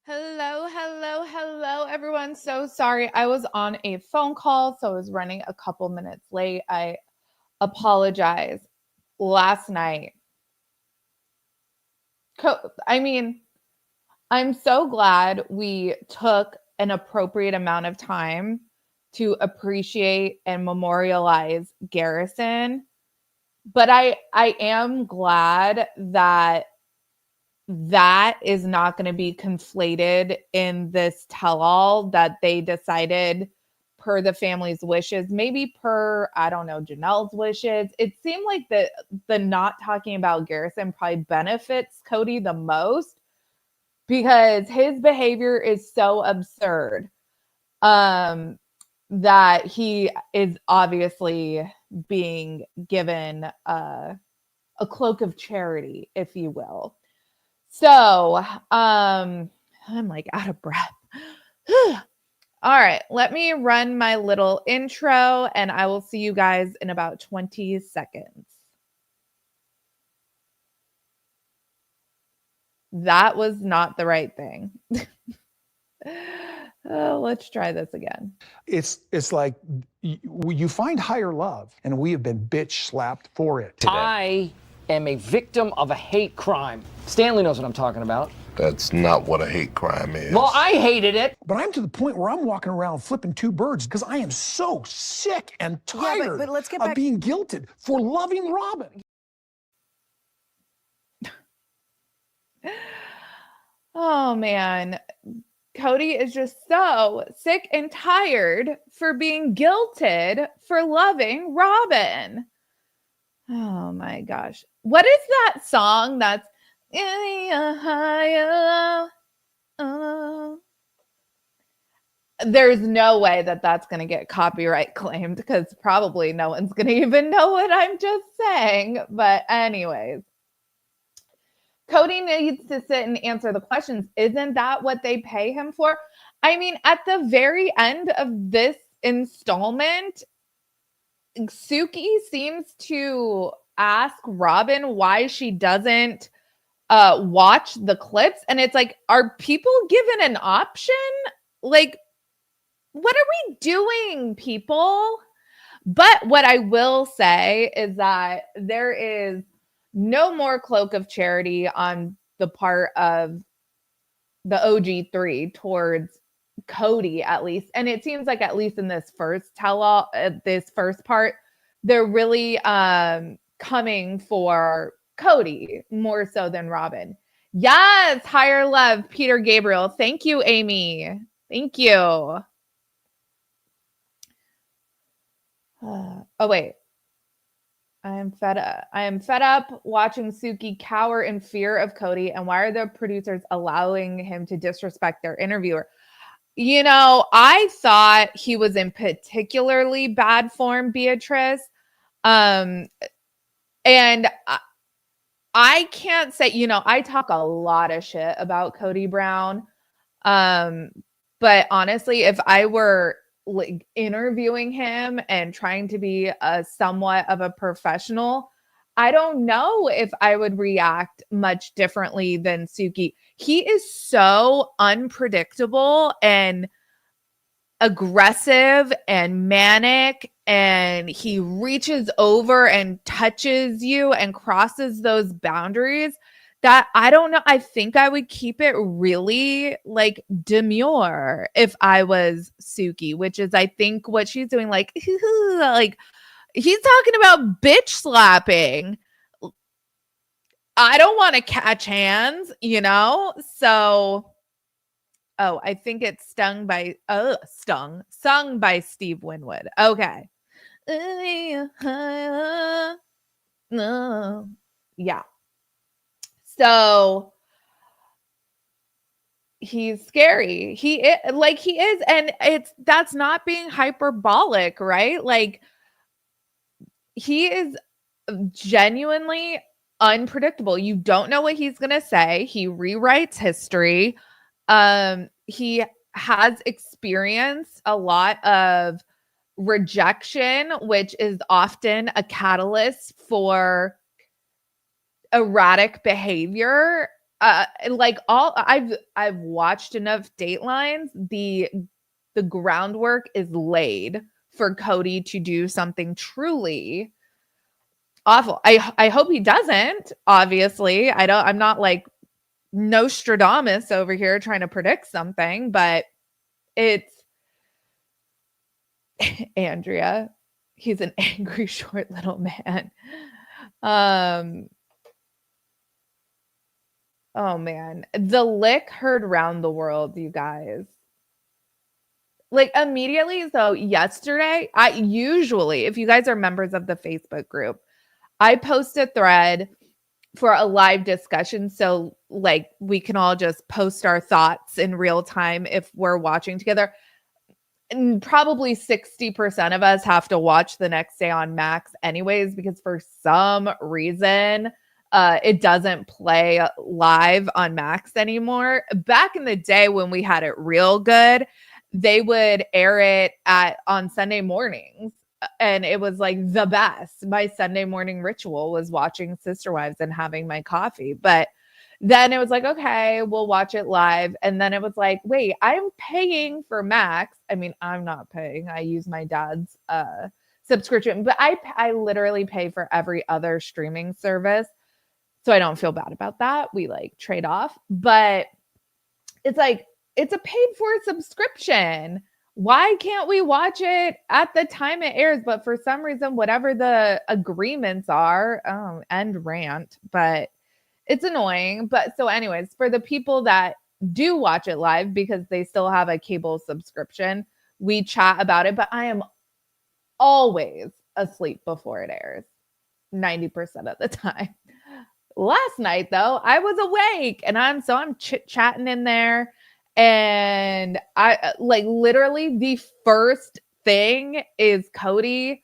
Hello, hello, hello, everyone. So sorry. I was on a phone call, so I was running a couple minutes late. I apologize. Last night, I mean, I'm so glad we took an appropriate amount of time to appreciate and memorialize Garrison, but I am glad that is not going to be conflated in this tell-all that they decided per the family's wishes, maybe per, I don't know, Janelle's wishes. It seemed like the not talking about Garrison probably benefits Kody the most because his behavior is so absurd that he is obviously being given a cloak of charity, if you will. So, I'm like out of breath. All right, let me run my little intro and I will see you guys in about 20 seconds. That was not the right thing. Let's try this again. It's like you find higher love, and we have been bitch slapped for it. I am a victim of a hate crime. Stanley knows what I'm talking about. That's not what a hate crime is. Well, I hated it. But I'm to the point where I'm walking around flipping two birds because I am so sick and tired but let's get back of being guilted for loving Robin. Oh man. Kody is just so sick and tired for being guilted for loving Robin. Oh my gosh. What is that song that's there's no way that that's going to get copyright claimed because probably no one's going to even know what I'm just saying. But anyways, Kody needs to sit and answer the questions. Isn't that what they pay him for? I mean, at the very end of this installment, Suki seems to ask Robin why she doesn't watch the clips. And it's like, are people given an option? Like, what are we doing, people? But what I will say is that there is no more cloak of charity on the part of the OG3 towards Kody, at least. And it seems like at least in this first tell-all, this first part, they're really coming for Kody more so than Robin. Yes, higher love, Peter Gabriel. Thank you, Amy. Thank you. Oh, wait. I am fed up watching Suki cower in fear of Kody. And why are the producers allowing him to disrespect their interviewer? You know, I thought he was in particularly bad form, Beatrice. And I can't say, you know, I talk a lot of shit about Kody Brown. But honestly, if I were like interviewing him and trying to be a somewhat of a professional, I don't know if I would react much differently than Suki. He is so unpredictable and aggressive and manic, and he reaches over and touches you and crosses those boundaries that I don't know. I think I would keep it really like demure if I was Suki, which is I think what she's doing, like, like he's talking about bitch slapping. I don't want to catch hands, you know? So I think it's sung by Steve Winwood. Okay. Yeah. So he's scary. He is, and that's not being hyperbolic, right? Like he is genuinely unpredictable. You don't know what he's gonna say. He rewrites history. He has experienced a lot of rejection, which is often a catalyst for erratic behavior. like I've watched enough Datelines. The groundwork is laid for Kody to do something truly awful. I hope he doesn't, obviously. I'm not like Nostradamus over here trying to predict something, but it's Andrea. He's an angry, short little man. Oh man. The lick heard round the world, you guys. Like immediately, so yesterday, I usually, if you guys are members of the Facebook group, I post a thread for a live discussion. So like we can all just post our thoughts in real time if we're watching together. And probably 60% of us have to watch the next day on Max anyways, because for some reason, it doesn't play live on Max anymore. Back in the day when we had it real good, they would air it on Sunday mornings. And it was like the best. My Sunday morning ritual was watching Sister Wives and having my coffee. But then it was like, okay, we'll watch it live. And then it was like, wait, I'm paying for Max. I mean, I'm not paying. I use my dad's subscription, but I literally pay for every other streaming service. So I don't feel bad about that. We like trade off. But it's like, it's a paid for subscription. Why can't we watch it at the time it airs? But for some reason, whatever the agreements are, end rant, but it's annoying. But so anyways, for the people that do watch it live because they still have a cable subscription, we chat about it, but I am always asleep before it airs 90% of the time. Last night though, I was awake and I'm chit-chatting in there, and I like literally the first thing is Kody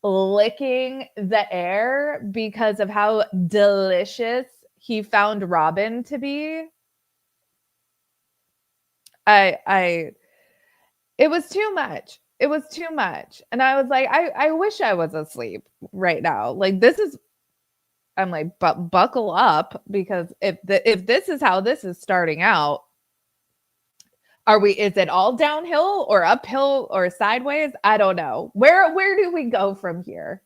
licking the air because of how delicious he found Robin to be. It was too much. It was too much. And I was like, I wish I was asleep right now. Like I'm like, but buckle up, because if this is how this is starting out, is it all downhill or uphill or sideways? I don't know. Where do we go from here?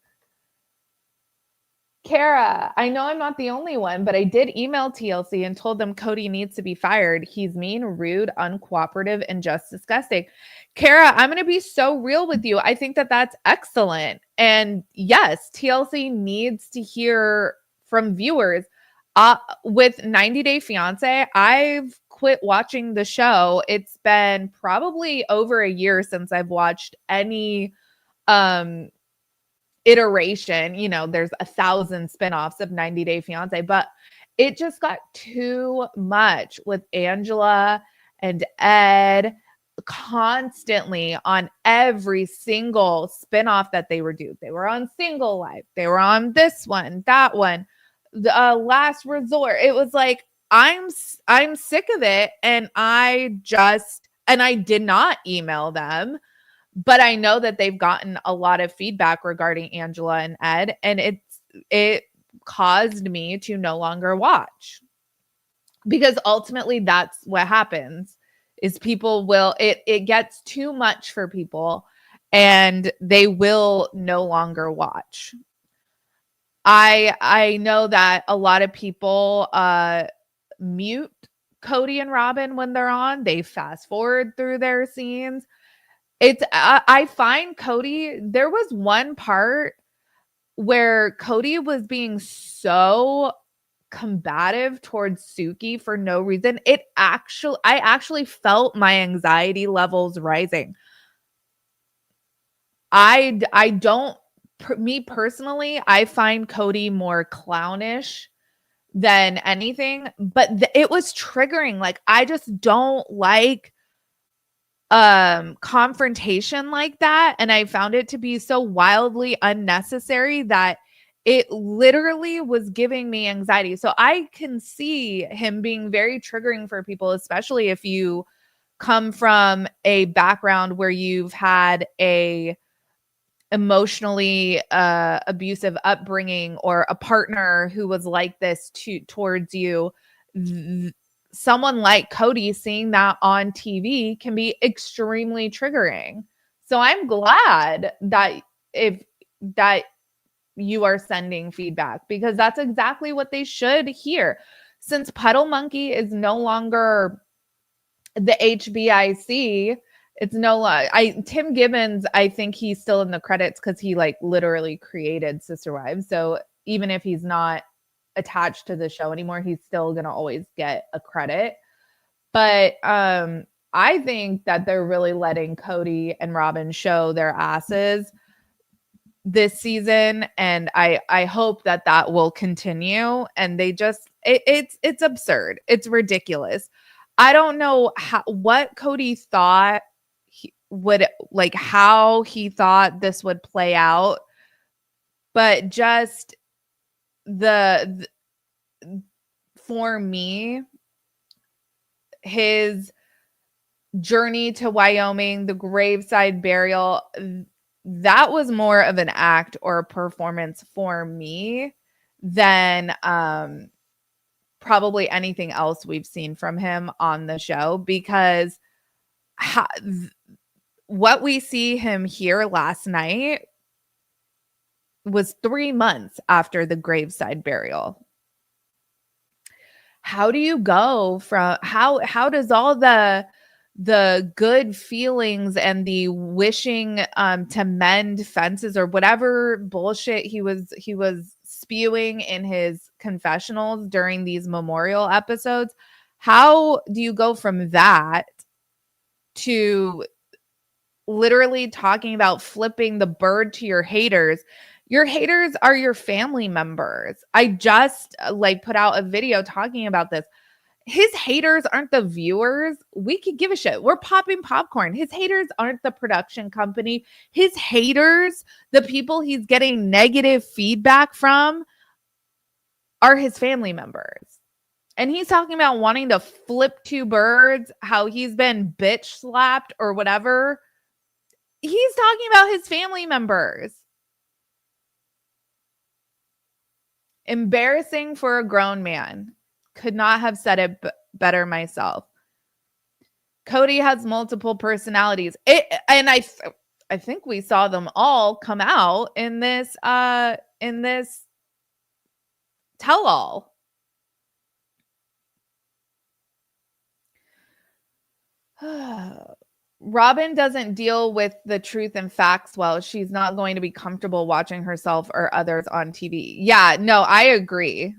Kara, I know I'm not the only one, but I did email TLC and told them Kody needs to be fired. He's mean, rude, uncooperative, and just disgusting. Kara, I'm going to be so real with you. I think that that's excellent. And yes, TLC needs to hear from viewers. With 90 Day Fiance, I've quit watching the show. It's been probably over a year since I've watched any iteration. You know, there's 1,000 spinoffs of 90 Day Fiance, but it just got too much with Angela and Ed constantly on every single spinoff that they were doing. They were on Single Life. They were on this one, that one, the Last Resort. It was like, I'm sick of it. And I did not email them, but I know that they've gotten a lot of feedback regarding Angela and Ed, and it caused me to no longer watch, because ultimately that's what happens is people it gets too much for people and they will no longer watch. I know that a lot of people mute Kody and Robin when they're on. They fast forward through their scenes. I find Kody, there was one part where Kody was being so combative towards Suki for no reason. I actually felt my anxiety levels rising. Me personally, I find Kody more clownish than anything, but it was triggering. Like, I just don't like confrontation like that, and I found it to be so wildly unnecessary that it literally was giving me anxiety. So I can see him being very triggering for people, especially if you come from a background where you've had a emotionally abusive upbringing, or a partner who was like this towards you. someone like Kody seeing that on TV can be extremely triggering. So I'm glad that you are sending feedback, because that's exactly what they should hear. Since Puddle Monkey is no longer the HBIC, it's no longer Tim Gibbons. I think he's still in the credits because he like literally created Sister Wives. So even if he's not attached to the show anymore, he's still gonna always get a credit. But I think that they're really letting Kody and Robin show their asses this season, and I hope that will continue. And they just it's absurd. It's ridiculous. I don't know what Kody thought how he thought this would play out, but just for me, his journey to Wyoming, the graveside burial, that was more of an act or a performance for me than probably anything else we've seen from him on the show, because what we see him here last night was 3 months after the graveside burial. How do you go from how does all the good feelings and the wishing to mend fences or whatever bullshit he was spewing in his confessionals during these memorial episodes, how do you go from that to literally talking about flipping the bird to your haters? Your haters are your family members. I just put out a video talking about this. His haters aren't the viewers. We could give a shit. We're popping popcorn. His haters aren't the production company. His haters, the people he's getting negative feedback from, are his family members. And he's talking about wanting to flip 2 birds, how he's been bitch slapped or whatever. He's talking about his family members. Embarrassing for a grown man. Could not have said it better myself. Kody has multiple personalities. And I think we saw them all come out in this tell-all. Robin doesn't deal with the truth and facts well. She's not going to be comfortable watching herself or others on TV. Yeah, no, I agree.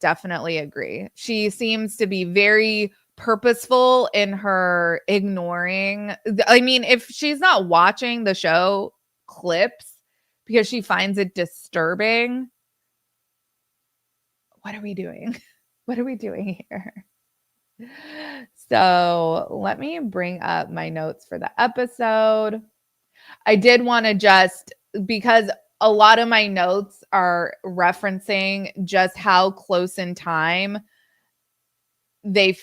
Definitely agree. She seems to be very purposeful in her ignoring. I mean, if she's not watching the show clips because she finds it disturbing, what are we doing? What are we doing here? So let me bring up my notes for the episode. I did want to because a lot of my notes are referencing just how close in time the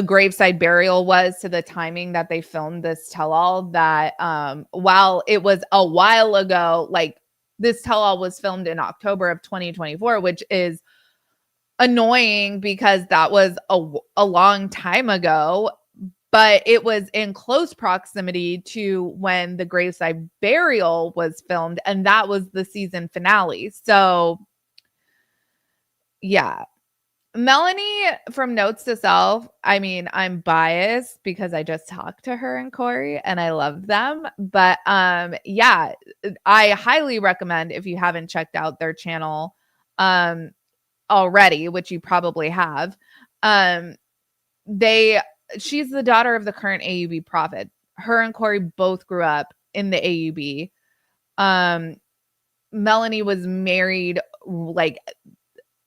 graveside burial was to the timing that they filmed this tell-all, that while it was a while ago, this tell-all was filmed in October of 2024, which is annoying because that was a long time ago, but it was in close proximity to when the graveside burial was filmed, and that was the season finale. So yeah, Melanie from Notes to Self, I mean, I'm biased because I just talked to her and Corey and I love them, but yeah, I highly recommend, if you haven't checked out their channel already, which you probably have, she's the daughter of the current AUB prophet. Her and Corey both grew up in the AUB. Melanie was married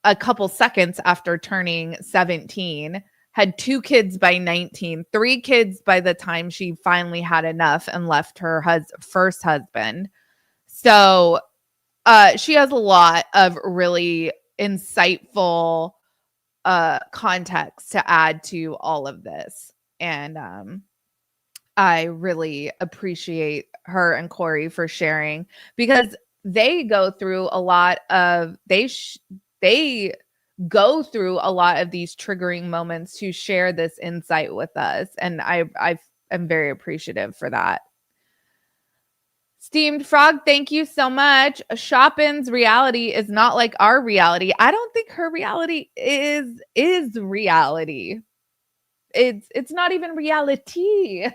a couple seconds after turning 17, had 2 kids by 19, 3 kids by the time she finally had enough and left her first husband. So she has a lot of really insightful context to add to all of this. And I really appreciate her and Corey for sharing, because they go through a lot of they go through a lot of these triggering moments to share this insight with us, and I am very appreciative for that. Steamed Frog, thank you so much. Shoppin's reality is not like our reality. I don't think her reality is reality. It's not even reality.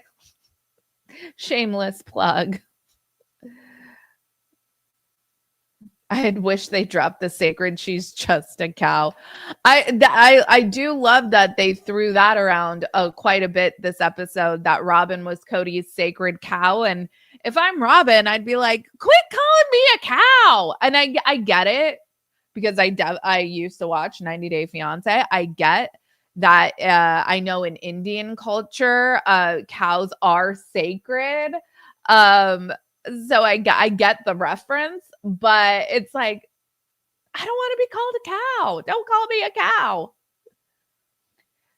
Shameless plug. I had wished they dropped the sacred she's just a cow. I do love that they threw that around quite a bit this episode, that Robin was Kody's sacred cow. And if I'm Robin, I'd be like, quit calling me a cow. And I get it, because I used to watch 90 Day Fiance. I get that. I know in Indian culture, cows are sacred. So I get the reference, but it's like, I don't want to be called a cow. Don't call me a cow.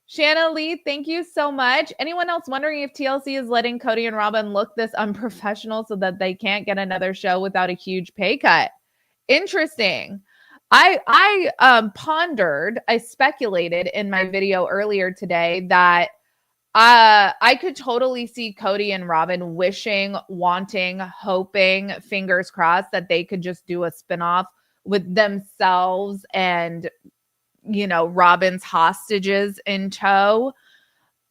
Shanna Lee, thank you so much. Anyone else wondering if TLC is letting Kody and Robin look this unprofessional so that they can't get another show without a huge pay cut? Interesting. I pondered, I speculated in my video earlier today that I could totally see Kody and Robin wishing, wanting, hoping, fingers crossed, that they could just do a spinoff with themselves and, Robin's hostages in tow.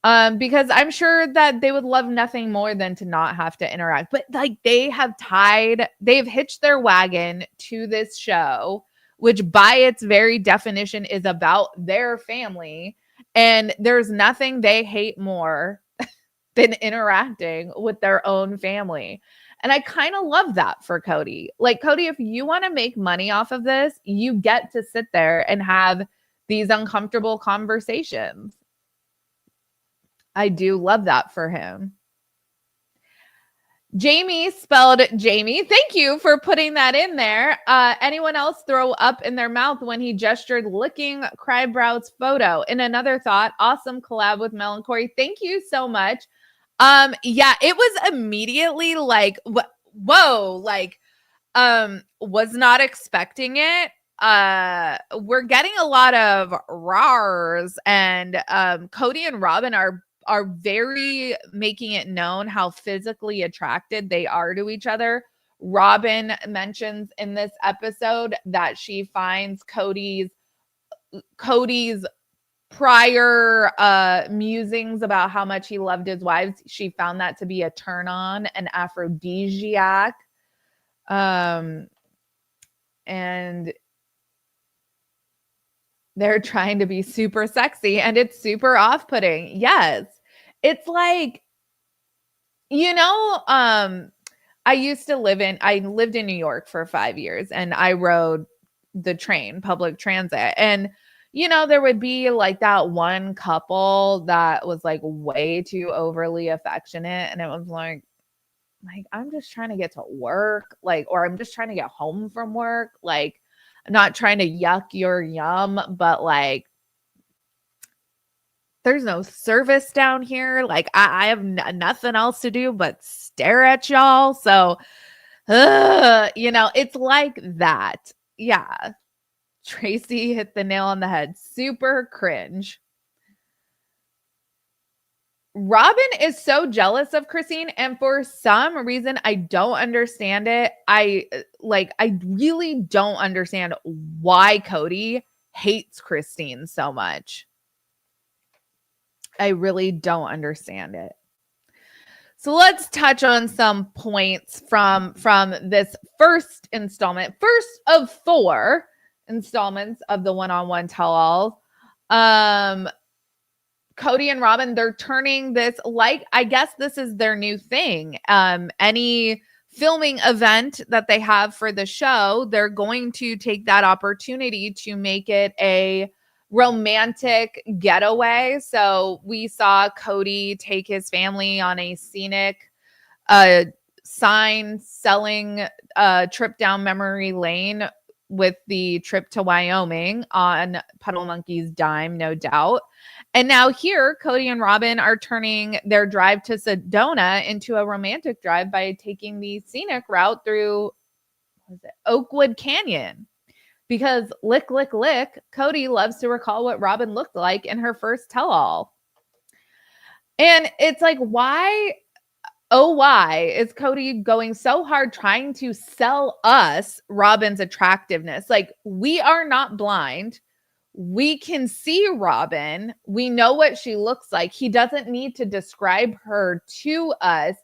Because I'm sure that they would love nothing more than to not have to interact. But like, they've hitched their wagon to this show, which by its very definition is about their family. And there's nothing they hate more than interacting with their own family. And I kind of love that for Kody. Like, Kody, if you want to make money off of this, you get to sit there and have these uncomfortable conversations. I do love that for him. Jamie, spelled Jamie. Thank you for putting that in there. Anyone else throw up in their mouth when he gestured licking Crybrows photo? In another thought, awesome collab with Mel and Corey. Thank you so much. Yeah, it was immediately like, whoa, like, was not expecting it. We're getting a lot of rars, and Kody and Robin are very making it known how physically attracted they are to each other. Robin mentions in this episode that she finds Kody's prior musings about how much he loved his wives, she found that to be a turn on, an aphrodisiac. And they're trying to be super sexy, and it's super off-putting. Yes. It's like, I lived in New York for 5 years, and I rode the train, public transit. And, there would be like that one couple that was like way too overly affectionate. And it was like, I'm just trying to get to work, or I'm just trying to get home from work. Like, I'm not trying to yuck your yum, but like, there's no service down here. Like, I have nothing else to do but stare at y'all. So, it's like that. Yeah. Tracy hit the nail on the head. Super cringe. Robin is so jealous of Christine, and for some reason, I don't understand it. I really don't understand why Kody hates Christine so much. I really don't understand it. So let's touch on some points from this first installment, first of 4 installments of the one-on-one tell-all. Kody and Robin, they're turning this, I guess this is their new thing. Any filming event that they have for the show, they're going to take that opportunity to make it a romantic getaway. So we saw Kody take his family on a scenic sign selling trip down memory lane with the trip to Wyoming on Puddle Monkey's dime, no doubt. And now here, Kody and Robin are turning their drive to Sedona into a romantic drive by taking the scenic route through was it Oakwood Canyon. Because lick, lick, lick, Kody loves to recall what Robin looked like in her first tell-all. And it's like, why, oh, why is Kody going so hard trying to sell us Robin's attractiveness? Like, we are not blind. We can see Robin. We know what she looks like. He doesn't need to describe her to us.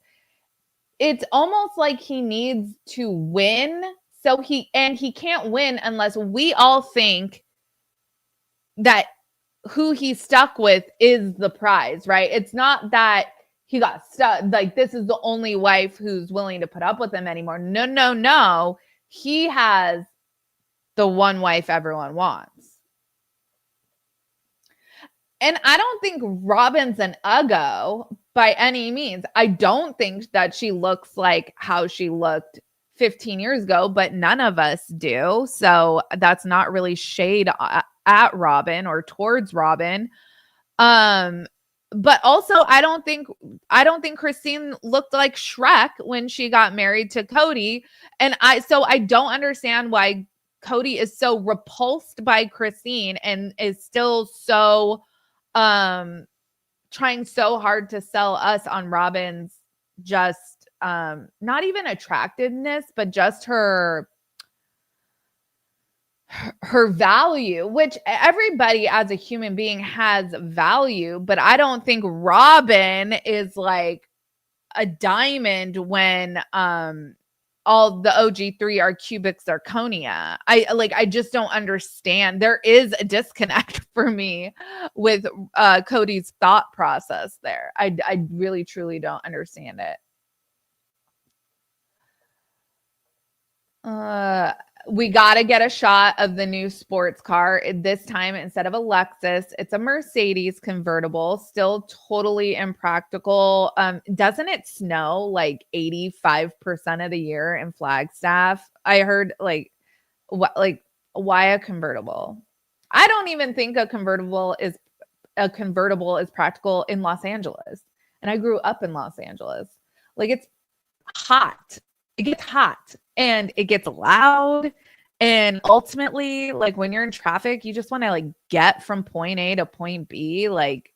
It's almost like he needs to win. So he can't win unless we all think that who he's stuck with is the prize, right? It's not that he got stuck, like this is the only wife who's willing to put up with him anymore. No, no, no. He has the one wife everyone wants. And I don't think Robin's an uggo by any means. I don't think that she looks like how she looked 15 years ago, but none of us do. So that's not really shade at Robin or towards Robin. But also I don't think Christine looked like Shrek when she got married to Kody. And I don't understand why Kody is so repulsed by Christine and is still so trying so hard to sell us on Robin's just not even attractiveness, but just her value, which everybody as a human being has value, but I don't think Robin is like a diamond when all the OG3 are cubic zirconia. I just don't understand. There is a disconnect for me with Kody's thought process there. I really truly don't understand it. We got to get a shot of the new sports car. This time, instead of a Lexus, it's a Mercedes convertible. Still totally impractical. Doesn't it snow like 85% of the year in Flagstaff? I heard like why a convertible? I don't even think a convertible is practical in Los Angeles. And I grew up in Los Angeles. Like, it's hot. It gets hot and it gets loud. And ultimately, like when you're in traffic, you just want to like get from point A to point B. Like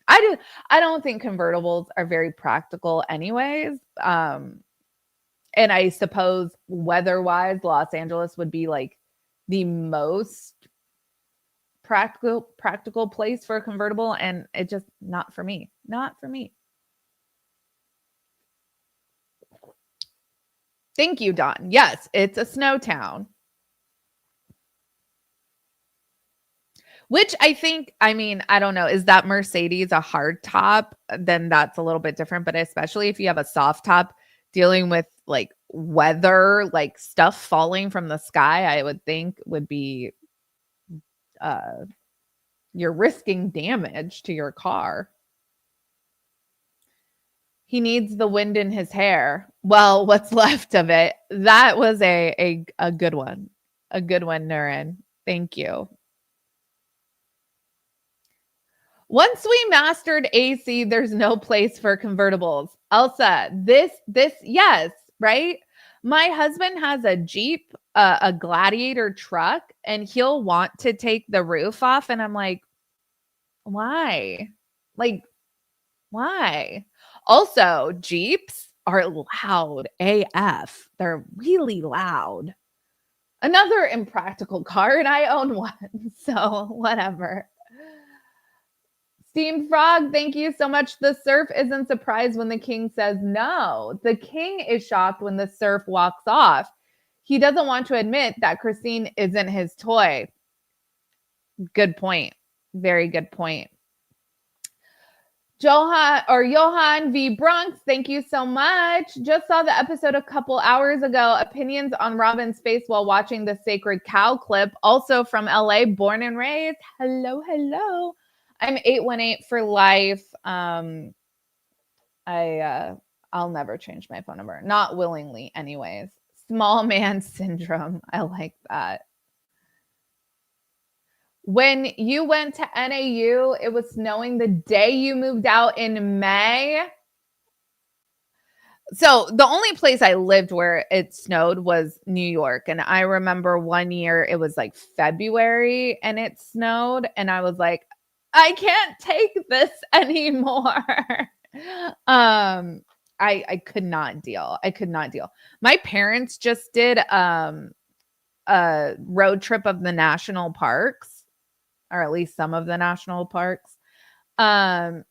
I don't think convertibles are very practical anyways. And I suppose weather-wise, Los Angeles would be like the most practical place for a convertible. And it just not for me. Not for me. Thank you, Don. Yes, it's a snow town. Which I think, I mean, I don't know. Is that Mercedes a hard top? Then that's a little bit different. But especially if you have a soft top dealing with like weather, like stuff falling from the sky, I would think would be, you're risking damage to your car. He needs the wind in his hair. Well, what's left of it. That was a good one. A good one, Nurin. Thank you. Once we mastered AC, there's no place for convertibles. Elsa, this, yes, right? My husband has a Jeep, a Gladiator truck, and he'll want to take the roof off. And I'm like, why? Like, why? Also, Jeeps are loud AF. They're really loud. Another impractical car, and I own one. So whatever. Steamed Frog, thank you so much. The serf isn't surprised when the king says no. The king is shocked when the serf walks off. He doesn't want to admit that Christine isn't his toy. Good point. Very good point. Johan V. Bronx, thank you so much. Just saw the episode a couple hours ago. Opinions on Robin's face while watching the Sacred Cow clip. Also from LA, born and raised. Hello, hello. I'm 818 for life. I'll never change my phone number. Not willingly, anyways. Small man syndrome. I like that. When you went to NAU, it was snowing the day you moved out in May. So the only place I lived where it snowed was New York. And I remember one year it was like February and it snowed. And I was like, I can't take this anymore. I could not deal. I could not deal. My parents just did a road trip of the national parks, or at least some of the national parks. And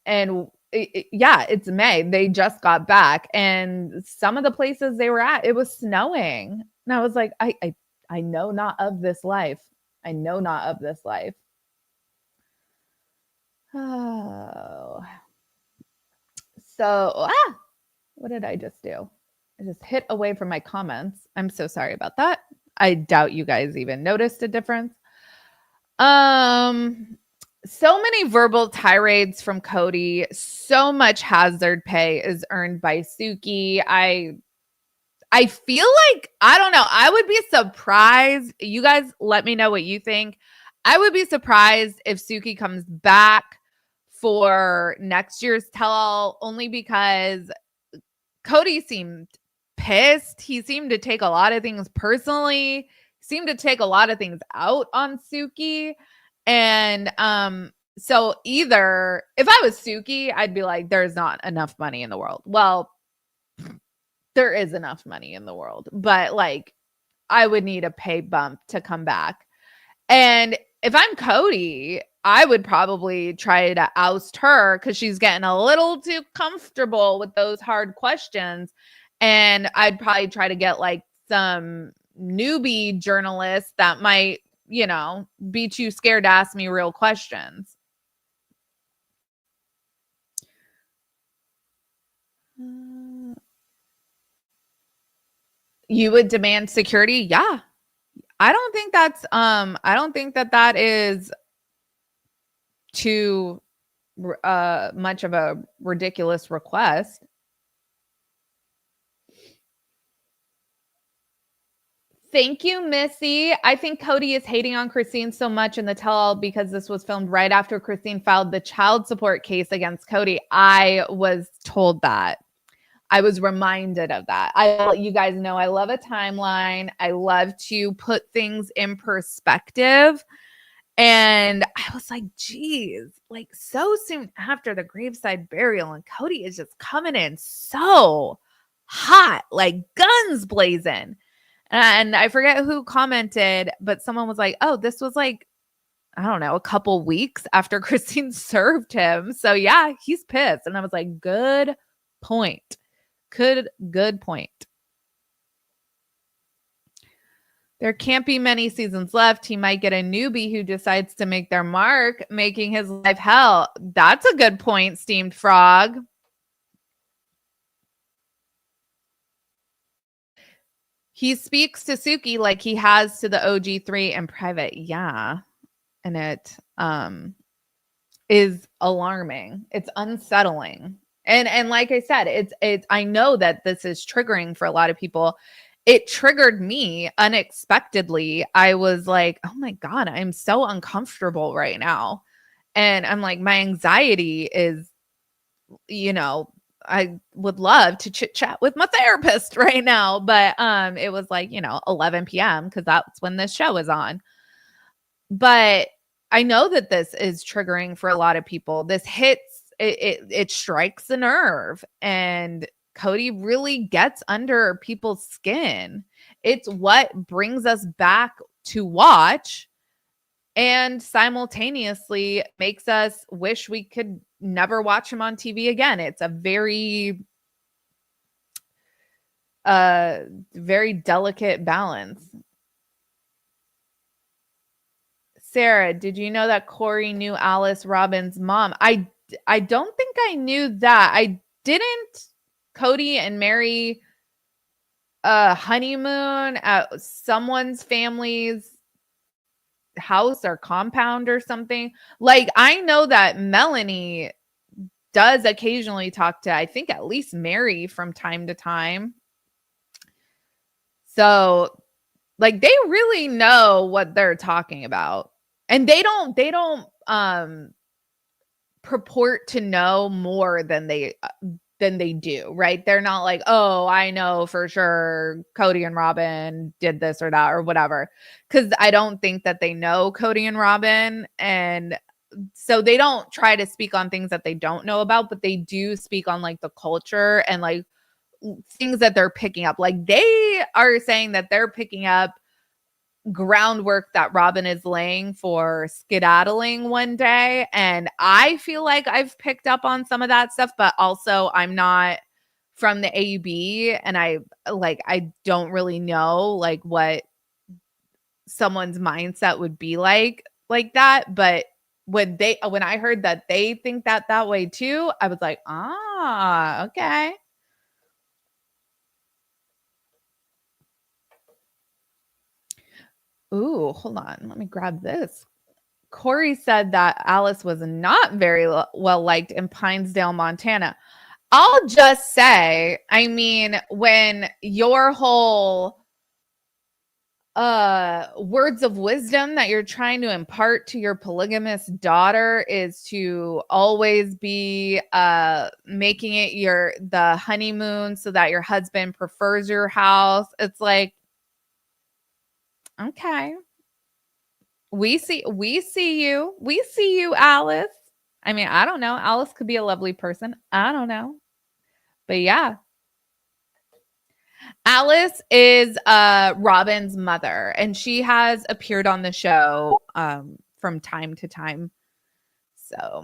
yeah, it's May. They just got back, and some of the places they were at, it was snowing. And I was like, I know not of this life. I know not of this life. Oh. So, what did I just do? I just hit away from my comments. I'm so sorry about that. I doubt you guys even noticed a difference. So many verbal tirades from Kody. So much hazard pay is earned by Suki. I feel like, I don't know. I would be surprised. You guys let me know what you think. I would be surprised if Suki comes back for next year's tell-all, only because Kody seemed pissed. He seemed to take a lot of things personally. Seemed to take a lot of things out on Suki. And so either if I was Suki, I'd be like, there's not enough money in the world. Well, there is enough money in the world, but like I would need a pay bump to come back. And if I'm Kody, I would probably try to oust her because she's getting a little too comfortable with those hard questions. And I'd probably try to get like some newbie journalists that might, you know, be too scared to ask me real questions. You would demand security? Yeah. I don't think that is too much of a ridiculous request. Thank you, Missy. I think Kody is hating on Christine so much in the tell-all because this was filmed right after Christine filed the child support case against Kody. I was told that. I was reminded of that. You guys know I love a timeline. I love to put things in perspective. And I was like, geez, like so soon after the graveside burial, and Kody is just coming in so hot, like guns blazing. And I forget who commented, but someone was like, oh, this was like, I don't know, a couple weeks after Christine served him. So yeah, he's pissed. And I was like, good point. Good point. There can't be many seasons left. He might get a newbie who decides to make their mark, making his life hell. That's a good point, Steamed Frog. He speaks to Suki like he has to the OG3 in private. Yeah. And it is alarming. It's unsettling. And like I said, it's I know that this is triggering for a lot of people. It triggered me unexpectedly. I was like, oh my God, I'm so uncomfortable right now. And I'm like, my anxiety is, you know, I would love to chit chat with my therapist right now. But it was like, you know, 11 p.m. because that's when this show is on. But I know that this is triggering for a lot of people. This hits, it strikes a nerve, and Kody really gets under people's skin. It's what brings us back to watch and simultaneously makes us wish we could never watch him on TV again. It's a very, very delicate balance. Sarah, did you know that Corey knew Alice Robin's mom? I don't think I knew that. I didn't Kody and Mary honeymoon at someone's family's house or compound or something. Like, I know that Melanie does occasionally talk to, I think, at least Mary from time to time. So like they really know what they're talking about. And they don't purport to know more than they than they do, right? They're not like, oh, I know for sure Kody and Robin did this or that or whatever. Because I don't think that they know Kody and Robin. And so they don't try to speak on things that they don't know about, but they do speak on like the culture and like things that they're picking up. Like they are saying that they're picking up groundwork that Robin is laying for skedaddling one day. And I feel like I've picked up on some of that stuff, but also I'm not from the AUB and I don't really know like what someone's mindset would be like that. But when I heard that they think that way too, I was like, okay. Ooh, hold on. Let me grab this. Corey said that Alice was not very well liked in Pinesdale, Montana. I'll just say, I mean, when your whole words of wisdom that you're trying to impart to your polygamous daughter is to always be making it the honeymoon so that your husband prefers your house, it's like, okay. We see you, Alice. I mean, I don't know. Alice could be a lovely person. I don't know. But yeah. Alice is Robin's mother, and she has appeared on the show from time to time. So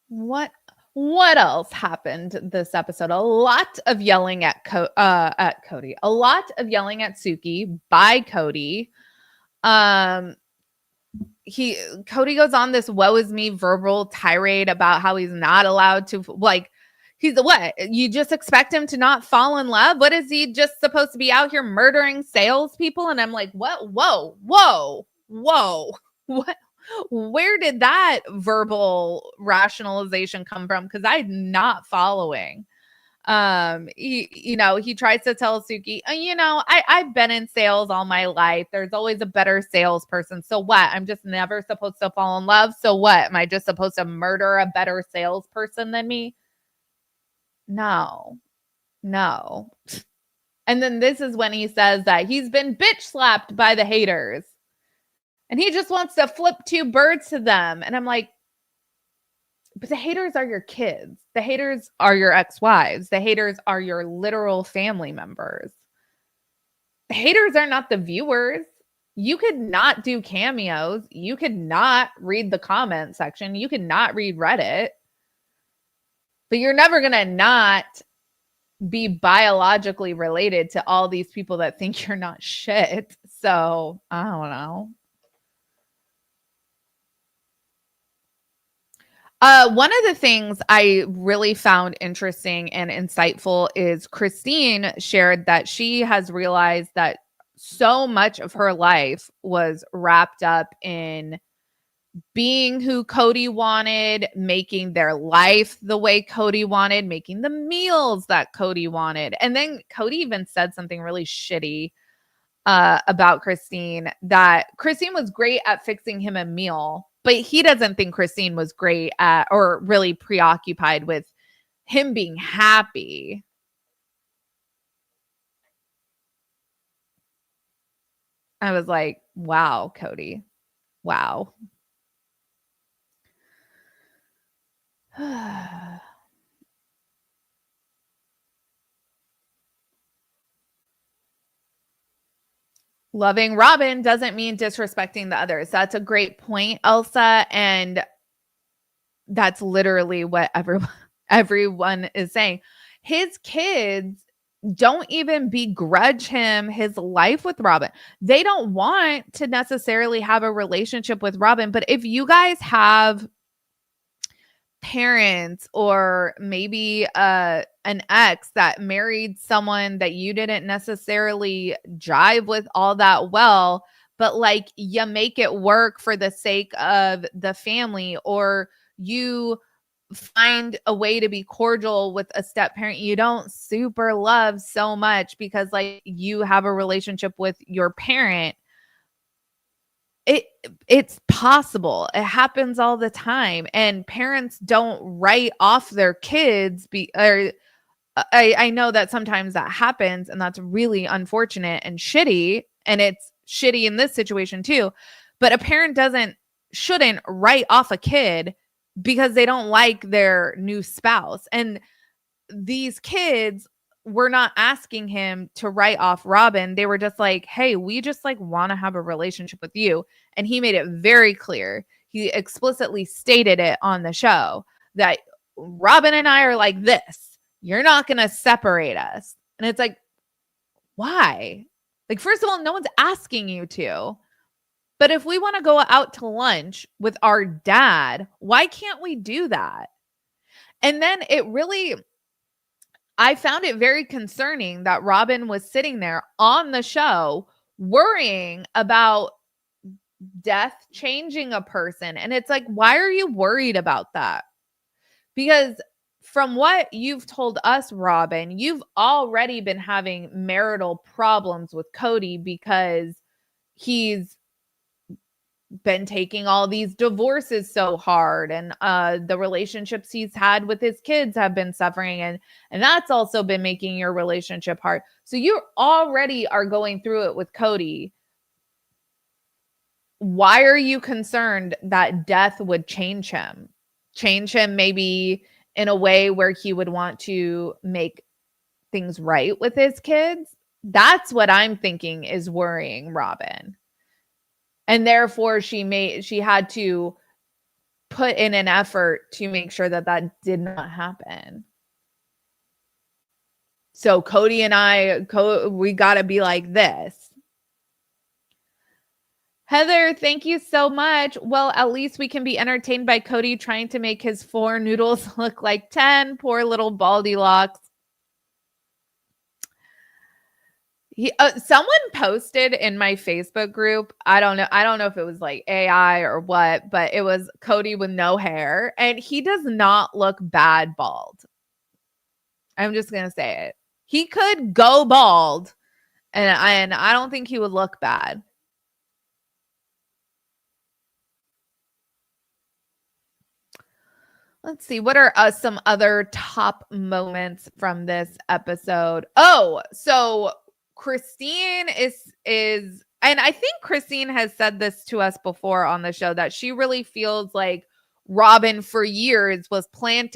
what else happened this episode? A lot of yelling at Kody. A lot of yelling at Suki by Kody. Kody goes on this woe is me verbal tirade about how he's not allowed to, like, he's what? You just expect him to not fall in love? What is he just supposed to be out here murdering salespeople? And I'm like, what? Whoa. What? Where did that verbal rationalization come from? Because I'm not following. He tries to tell Suki, I've been in sales all my life. There's always a better salesperson. So what? I'm just never supposed to fall in love. So what? Am I just supposed to murder a better salesperson than me? No. And then this is when he says that he's been bitch slapped by the haters. And he just wants to flip two birds to them. And I'm like, but the haters are your kids. The haters are your ex-wives. The haters are your literal family members. The haters are not the viewers. You could not do cameos. You could not read the comment section. You could not read Reddit. But you're never going to not be biologically related to all these people that think you're not shit. So, I don't know. One of the things I really found interesting and insightful is Christine shared that she has realized that so much of her life was wrapped up in being who Kody wanted, making their life the way Kody wanted, making the meals that Kody wanted. And then Kody even said something really shitty about Christine, that Christine was great at fixing him a meal, but he doesn't think Christine was great at or really preoccupied with him being happy. I was like, wow, Kody. Wow. Loving Robin doesn't mean disrespecting the others. That's a great point, Elsa. And that's literally what everyone is saying. His kids don't even begrudge him his life with Robin. They don't want to necessarily have a relationship with Robin. But if you guys have parents or maybe an ex that married someone that you didn't necessarily jive with all that well, but like you make it work for the sake of the family, or you find a way to be cordial with a step parent you don't super love so much because like you have a relationship with your parent, it's possible. It happens all the time. And parents don't write off their kids. I know that sometimes that happens, and that's really unfortunate and shitty. And it's shitty in this situation too. But a parent shouldn't write off a kid because they don't like their new spouse. And these kids were not asking him to write off Robin. They were just like, hey, we just like want to have a relationship with you. And he made it very clear. He explicitly stated it on the show that Robin and I are like this. You're not going to separate us. And it's like, why? Like, first of all, no one's asking you to. But if we want to go out to lunch with our dad, why can't we do that? And then I found it very concerning that Robin was sitting there on the show worrying about death changing a person. And it's like, why are you worried about that? Because from what you've told us, Robin, you've already been having marital problems with Kody because he's been taking all these divorces so hard, and the relationships he's had with his kids have been suffering, and that's also been making your relationship hard. So you already are going through it with Kody. Why are you concerned that death would change him maybe in a way where he would want to make things right with his kids? That's what I'm thinking is worrying Robin. And therefore she had to put in an effort to make sure that did not happen. So Kody and we got to be like this. Heather, thank you so much. Well, at least we can be entertained by Kody trying to make his 4 noodles look like 10. Poor little baldy locks. Someone posted in my Facebook group. I don't know if it was like AI or what, but it was Kody with no hair, and he does not look bad bald. I'm just going to say it. He could go bald, and I don't think he would look bad. Let's see. What are some other top moments from this episode? Oh, so Christine is, and I think Christine has said this to us before on the show, that she really feels like Robin for years was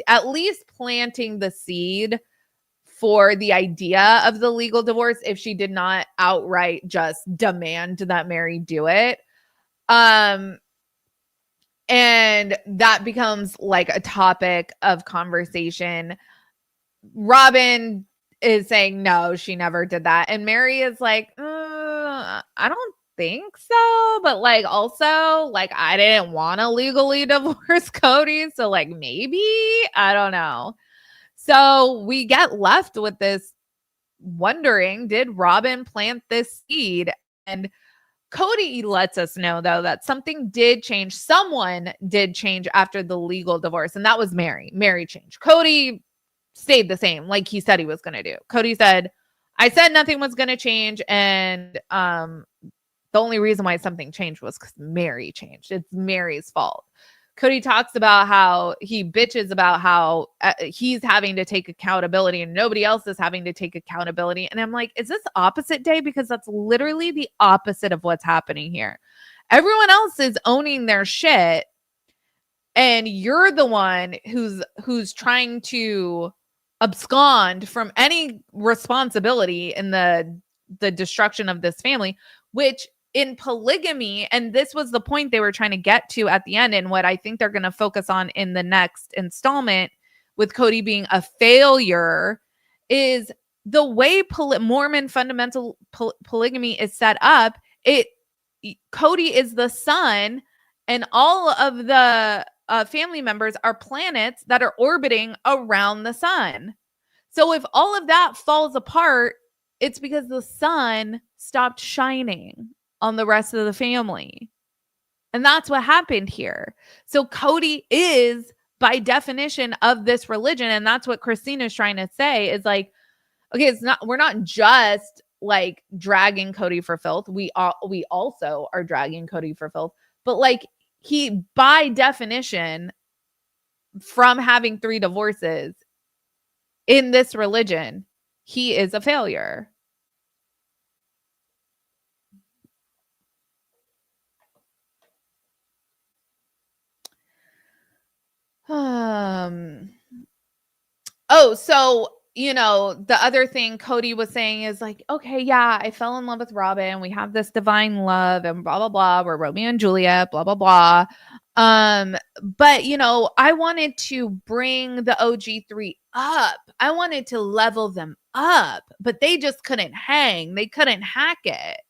at least planting the seed for the idea of the legal divorce, if she did not outright just demand that Mary do it. And that becomes like a topic of conversation. Robin is saying, no, she never did that. And Mary is like, I don't think so. But like, also, like, I didn't want to legally divorce Kody. So like, maybe, I don't know. So we get left with this wondering, did Robin plant this seed? And Kody lets us know, though, that something did change. Someone did change after the legal divorce, and that was Mary. Mary changed. Kody stayed the same, like he said he was going to do. Kody said, I said nothing was going to change, and the only reason why something changed was because Mary changed. It's Mary's fault. Kody talks about how he bitches about how he's having to take accountability and nobody else is having to take accountability. And I'm like, is this opposite day? Because that's literally the opposite of what's happening here. Everyone else is owning their shit, and you're the one who's trying to abscond from any responsibility in the destruction of this family, which in polygamy, and this was the point they were trying to get to at the end, and what I think they're going to focus on in the next installment with Kody being a failure, is the way Mormon fundamental polygamy is set up. Kody is the sun, and all of the family members are planets that are orbiting around the sun. So if all of that falls apart, it's because the sun stopped shining on the rest of the family. And that's what happened here. So Kody is, by definition, of this religion. And that's what Christina's trying to say, is like, okay, we're not just like dragging Kody for filth. We also are dragging Kody for filth, but like he, by definition, from having 3 divorces in this religion, he is a failure. Oh, so, you know, the other thing Kody was saying is like, okay, yeah, I fell in love with Robin. We have this divine love and blah, blah, blah. We're Romeo and Juliet, blah, blah, blah. But, you know, I wanted to bring the OG3 up. I wanted to level them up, but they just couldn't hang. They couldn't hack it.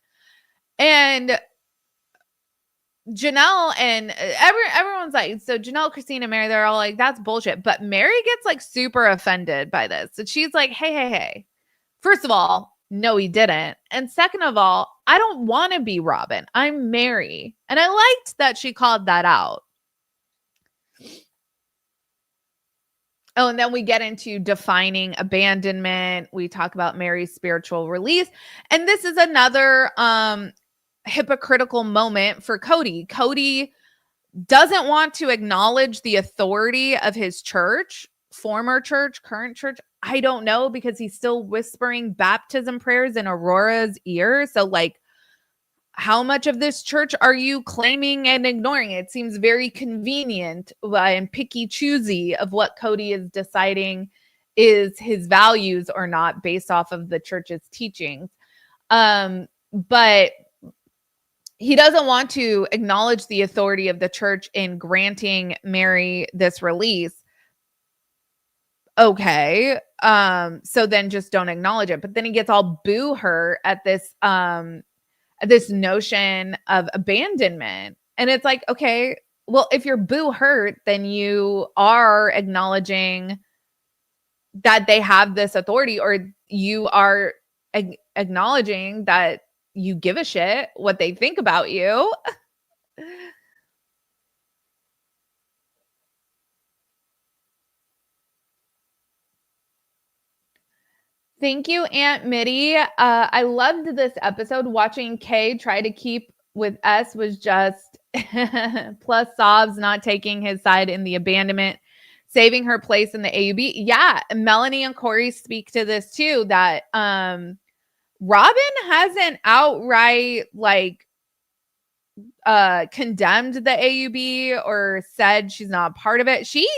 And Janelle and everyone's like, so Janelle, Christina, Mary, they're all like, that's bullshit. But Mary gets like super offended by this. And she's like, hey. First of all, no, he didn't. And second of all, I don't want to be Robin. I'm Mary. And I liked that she called that out. Oh, and then we get into defining abandonment. We talk about Mary's spiritual release. And this is another hypocritical moment for Kody. Kody doesn't want to acknowledge the authority of his church, former church, current church. I don't know, because he's still whispering baptism prayers in Aurora's ear. So like, how much of this church are you claiming and ignoring? It seems very convenient and picky choosy of what Kody is deciding is his values or not based off of the church's teachings. But he doesn't want to acknowledge the authority of the church in granting Mary this release. Okay. So then just don't acknowledge it. But then he gets all boo her at this notion of abandonment. And it's like, okay, well, if you're boo hurt, then you are acknowledging that they have this authority, or you are acknowledging that you give a shit what they think about you. Thank you, Aunt Mitty. I loved this episode. Watching Kay try to keep with S was just plus sobs, not taking his side in the abandonment, saving her place in the AUB. Yeah, Melanie and Corey speak to this too, that Robin hasn't outright like condemned the AUB or said she's not part of it. She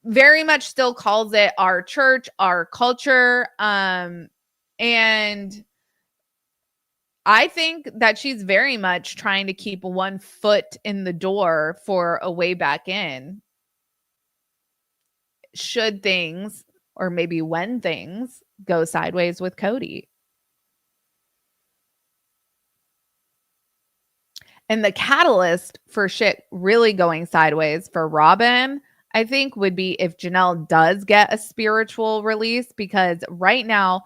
very much still calls it our church, our culture. And I think that she's very much trying to keep one foot in the door for a way back in. Should things, or maybe when things, go sideways with Kody. And the catalyst for shit really going sideways for Robin, I think, would be if Janelle does get a spiritual release, because right now,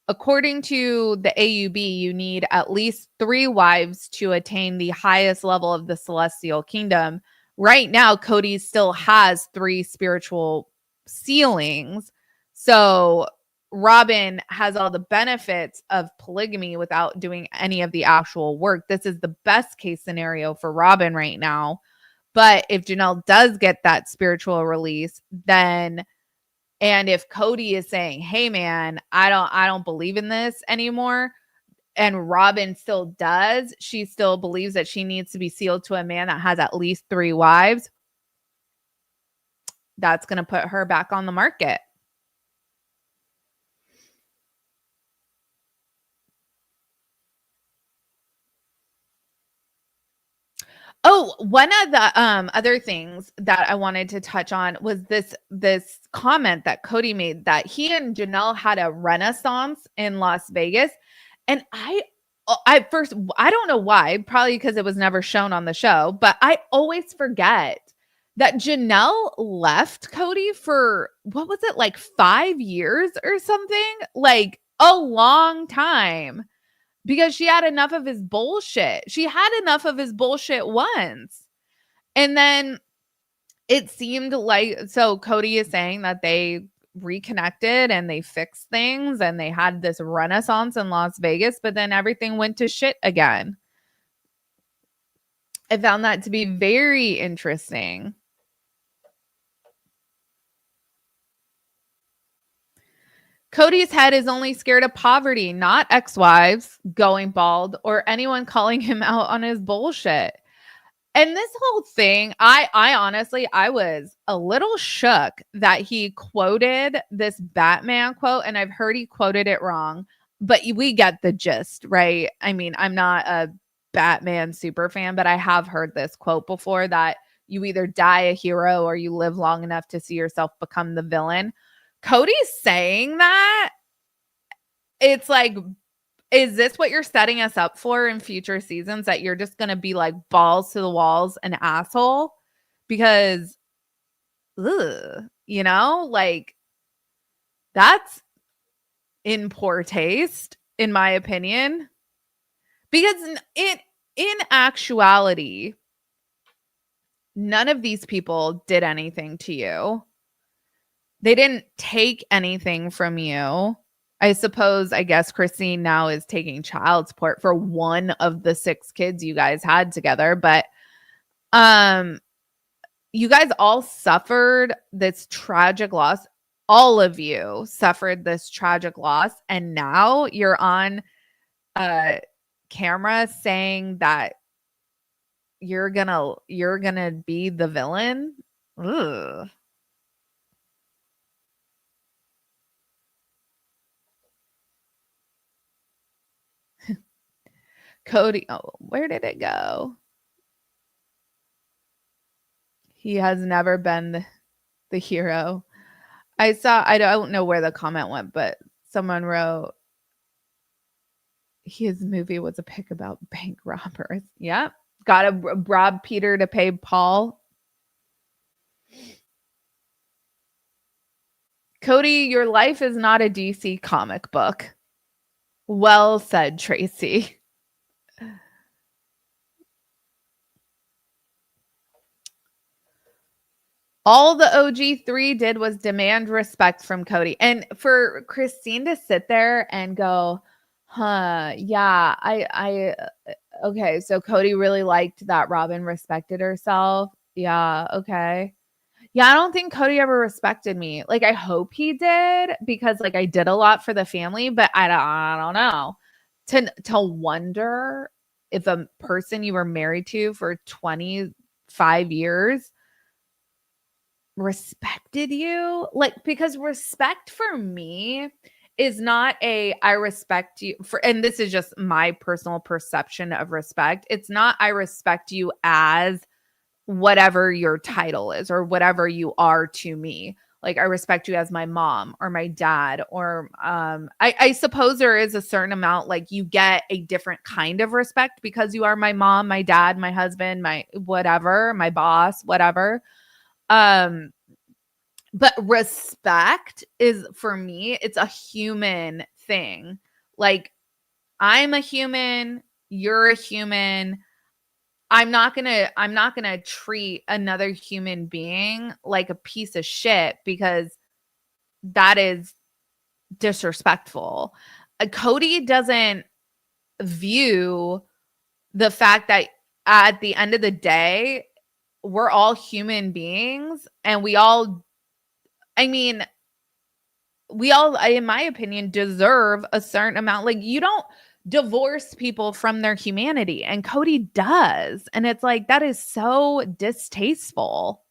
according to the AUB, you need at least 3 wives to attain the highest level of the celestial kingdom. Right now, Kody still has 3 spiritual ceilings. So Robin has all the benefits of polygamy without doing any of the actual work. This is the best case scenario for Robin right now. But if Janelle does get that spiritual release, then, and if Kody is saying, hey man, I don't believe in this anymore, and Robin still does, she still believes that she needs to be sealed to a man that has at least 3 wives, that's going to put her back on the market. Oh, one of the other things that I wanted to touch on was this comment that Kody made, that he and Janelle had a renaissance in Las Vegas. And I don't know why, probably because it was never shown on the show, but I always forget that Janelle left Kody for, what was it, like 5 years or something? Like a long time. Because she had enough of his bullshit. She had enough of his bullshit once. And then it seemed like, so Kody is saying that they reconnected and they fixed things and they had this renaissance in Las Vegas, but then everything went to shit again. I found that to be very interesting. Kody's head is only scared of poverty, not ex-wives going bald or anyone calling him out on his bullshit. And this whole thing, I honestly, I was a little shook that he quoted this Batman quote, and I've heard he quoted it wrong, but we get the gist, right? I mean, I'm not a Batman super fan, but I have heard this quote before that you either die a hero or you live long enough to see yourself become the villain. Kody's saying that, it's like, is this what you're setting us up for in future seasons, that you're just going to be like balls to the walls an asshole? Because, you know, like that's in poor taste, in my opinion. Because in actuality, none of these people did anything to you. They didn't take anything from you. I guess Christine now is taking child support for one of the 6 kids you guys had together, but you guys all suffered this tragic loss. All of you suffered this tragic loss, and now you're on camera saying that you're gonna be the villain. Ugh. Kody, oh, where did it go? He has never been the hero. I don't know where the comment went, but someone wrote his movie was a pick about bank robbers. Yep. Gotta rob Peter to pay Paul. Kody, your life is not a DC comic book. Well said, Tracy. All the OG3 did was demand respect from Kody. And for Christine to sit there and go, yeah, okay, so Kody really liked that Robin respected herself. Yeah, okay. Yeah, I don't think Kody ever respected me. Like, I hope he did, because like I did a lot for the family, but I don't know. To wonder if a person you were married to for 25 years respected you, like, because respect for me is not I respect you for, and this is just my personal perception of respect. It's not I respect you as whatever your title is or whatever you are to me. Like, I respect you as my mom or my dad, or I suppose there is a certain amount, like you get a different kind of respect because you are my mom, my dad, my husband, my whatever, my boss, whatever. But respect is, for me, it's a human thing. Like, I'm a human, you're a human. I'm not gonna treat another human being like a piece of shit, because that is disrespectful. Kody doesn't view the fact that at the end of the day, we're all human beings, and we all, in my opinion, deserve a certain amount. Like, you don't divorce people from their humanity, and Kody does. And it's like, that is so distasteful.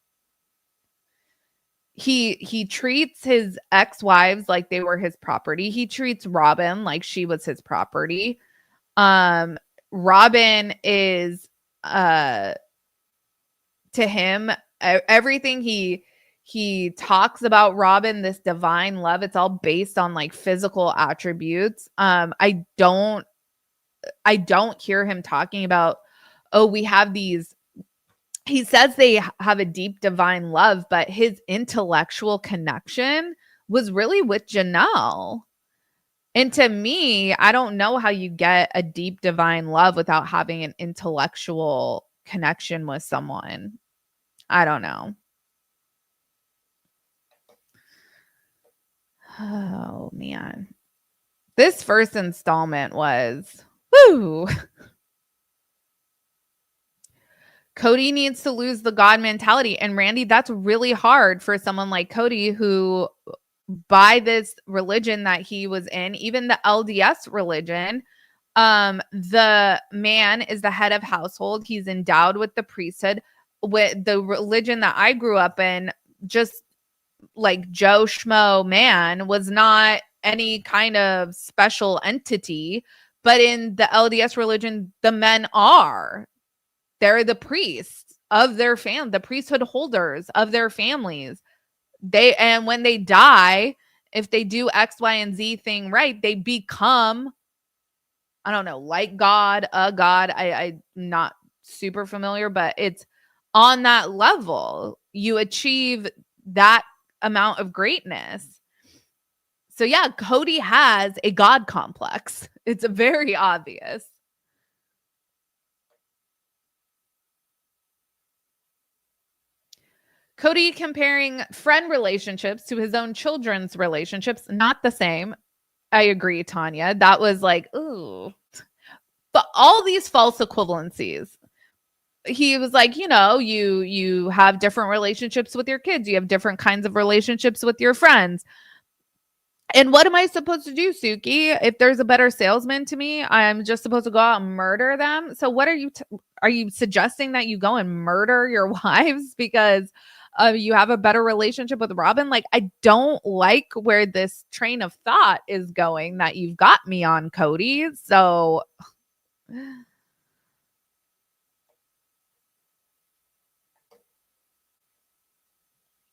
He treats his ex-wives like they were his property. He treats Robin like she was his property. Robin is to him, everything he talks about Robin, this divine love, it's all based on like physical attributes. I don't hear him talking about, oh, we have these. He says they have a deep divine love, but his intellectual connection was really with Janelle. And to me, I don't know how you get a deep divine love without having an intellectual connection with someone. I don't know. Oh, man. This first installment was, woo. Kody needs to lose the God mentality. And Randy, that's really hard for someone like Kody who, by this religion that he was in, even the LDS religion, the man is the head of household. He's endowed with the priesthood. With the religion that I grew up in, just like Joe Schmo man was not any kind of special entity. But in the LDS religion, the men are. They're the priests of their the priesthood holders of their families. And when they die, if they do X, Y, and Z thing right, they become, I don't know, like God, a God. I'm not super familiar, but it's on that level. You achieve that amount of greatness. So yeah, Kody has a God complex. It's very obvious. Kody comparing friend relationships to his own children's relationships, not the same. I agree, Tanya. That was like, ooh. But all these false equivalencies. He was like, you have different relationships with your kids. You have different kinds of relationships with your friends. And what am I supposed to do, Suki? If there's a better salesman to me, I'm just supposed to go out and murder them. So what are you suggesting that you go and murder your wives because you have a better relationship with Robin? Like, I don't like where this train of thought is going that you've got me on, Kody. So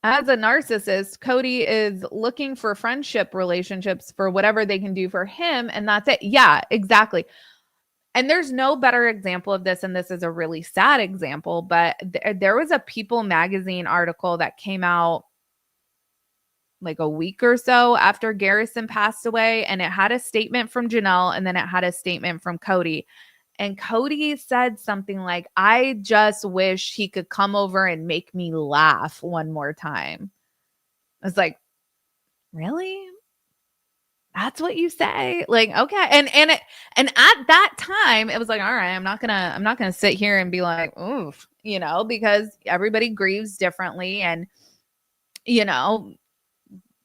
as a narcissist, Kody is looking for friendship relationships for whatever they can do for him. And that's it. Yeah, exactly. And there's no better example of this. And this is a really sad example, but there was a People magazine article that came out like a week or so after Garrison passed away. And it had a statement from Janelle and then it had a statement from Kody. And Kody said something like, I just wish he could come over and make me laugh one more time. I was like, really? That's what you say? Like, okay. And at that time, it was like, all right, I'm not gonna sit here and be like, oof, because everybody grieves differently. And,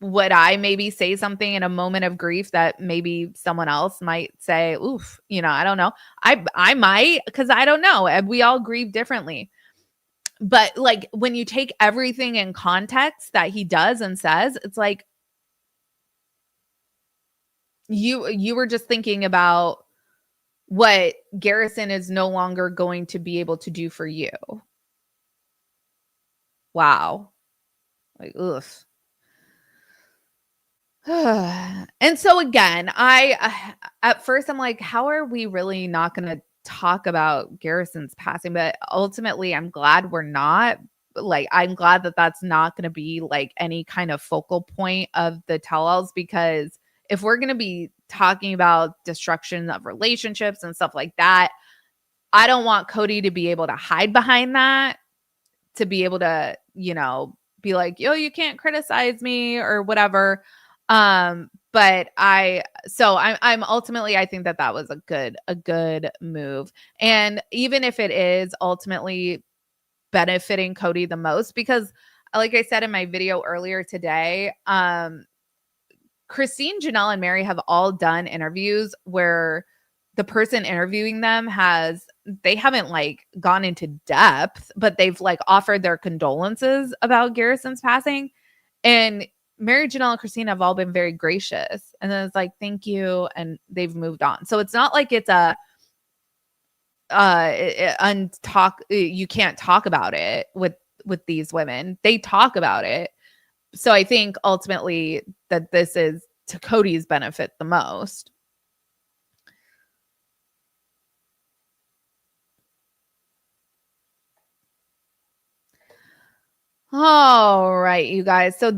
would I maybe say something in a moment of grief that maybe someone else might say, oof, I don't know. I might, because I don't know. We all grieve differently. But like when you take everything in context that he does and says, it's like you were just thinking about what Garrison is no longer going to be able to do for you. Wow. Like, oof. And so again, at first I'm like, how are we really not going to talk about Garrison's passing? But ultimately, I'm glad we're not. Like, I'm glad that that's not going to be like any kind of focal point of the tell-alls, because if we're going to be talking about destruction of relationships and stuff like that, I don't want Kody to be able to hide behind that, to be able to, be like, yo, you can't criticize me or whatever. But I'm ultimately, I think that was a good move. And even if it is ultimately benefiting Kody the most, because like I said in my video earlier today, Christine, Janelle, and Mary have all done interviews where the person interviewing them they haven't like gone into depth, but they've like offered their condolences about Garrison's passing. And Mary, Janelle, and Christine have all been very gracious. And then it's like, thank you. And they've moved on. So it's not like it's you can't talk about it with these women. They talk about it. So I think ultimately that this is to Kody's benefit the most. All right, you guys. So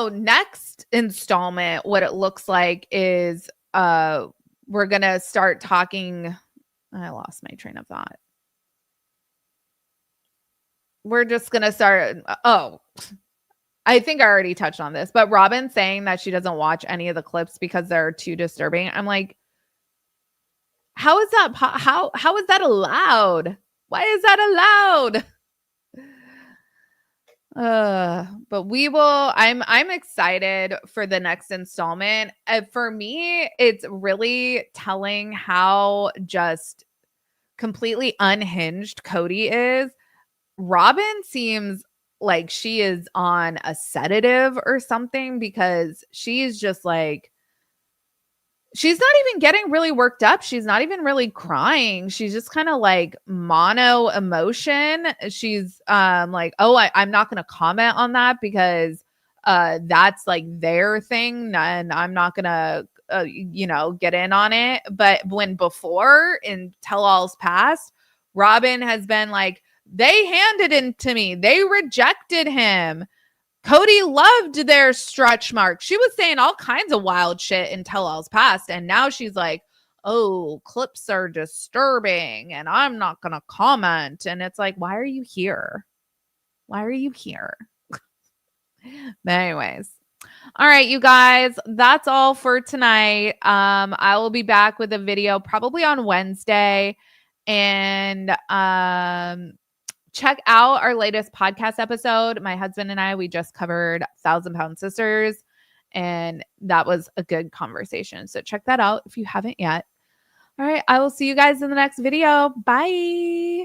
next installment, what it looks like is we're gonna start talking. I lost my train of thought. We're just gonna start. I think I already touched on this, but Robin saying that she doesn't watch any of the clips because they're too disturbing. I'm like, how is that? How is that allowed? Why is that allowed? But we will. I'm excited for the next installment. For me, it's really telling how just completely unhinged Kody is. Robin seems like she is on a sedative or something because she's just like, she's not even getting really worked up. She's not even really crying. She's just kind of like mono emotion. She's like, oh, I'm not going to comment on that because that's like their thing and I'm not going to get in on it. But when before in tell alls past, Robin has been like, they handed it to me. They rejected him. Kody loved their stretch marks. She was saying all kinds of wild shit in tell alls past. And now she's like, oh, clips are disturbing and I'm not going to comment. And it's like, why are you here? Why are you here? But anyways. All right, you guys, that's all for tonight. I will be back with a video probably on Wednesday. And check out our latest podcast episode. My husband and I, we just covered 1,000-Pound Sisters, and that was a good conversation. So check that out if you haven't yet. All right, I will see you guys in the next video. Bye.